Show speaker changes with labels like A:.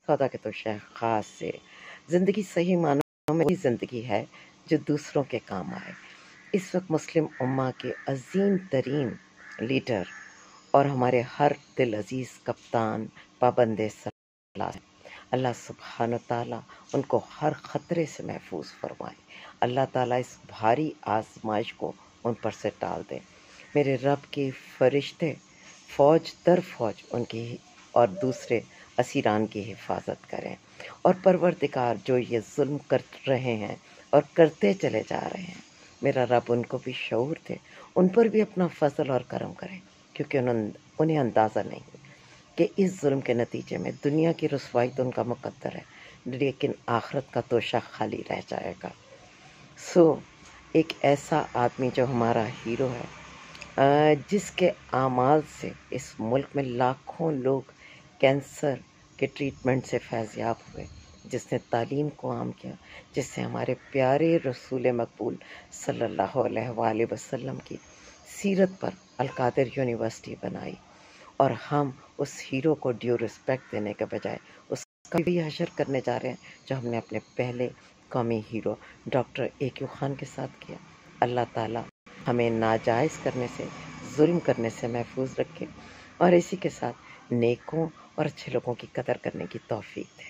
A: خدا کے توشہ خاص سے زندگی صحیح معنوں میں وہی زندگی ہے جو دوسروں کے کام آئے۔ اس وقت مسلم امہ کے عظیم ترین لیڈر اور ہمارے ہر دل عزیز کپتان پابند صلاح ہیں۔ اللہ سبحانہ تعالیٰ ان کو ہر خطرے سے محفوظ فرمائے۔ اللہ تعالیٰ اس بھاری آزمائش کو ان پر سے ٹال دے۔ میرے رب کے فرشتے فوج در فوج ان کی اور دوسرے اسیران کی حفاظت کریں، اور پروردگار جو یہ ظلم کر رہے ہیں اور کرتے چلے جا رہے ہیں، میرا رب ان کو بھی شعور دے، ان پر بھی اپنا فضل اور کرم کرے، کیونکہ انہیں اندازہ نہیں کہ اس ظلم کے نتیجے میں دنیا کی رسوائی تو ان کا مقدر ہے، لیکن آخرت کا توشہ خالی رہ جائے گا۔ ایک ایسا آدمی جو ہمارا ہیرو ہے، جس کے اعمال سے اس ملک میں لاکھوں لوگ کینسر کے ٹریٹمنٹ سے فیضیاب ہوئے، جس نے تعلیم کو عام کیا، جس سے ہمارے پیارے رسول مقبول صلی اللہ علیہ وآلہ وسلم کی سیرت پر القادر یونیورسٹی بنائی، اور ہم اس ہیرو کو ڈیو رسپیکٹ دینے کے بجائے اس کا بھی حشر کرنے جا رہے ہیں جو ہم نے اپنے پہلے قومی ہیرو ڈاکٹر اے.کیو خان کے ساتھ کیا۔ اللہ تعالیٰ ہمیں ناجائز کرنے سے، ظلم کرنے سے محفوظ رکھے، اور اسی کے ساتھ نیکوں اور اچھے لوگوں کی قدر کرنے کی توفیق دے۔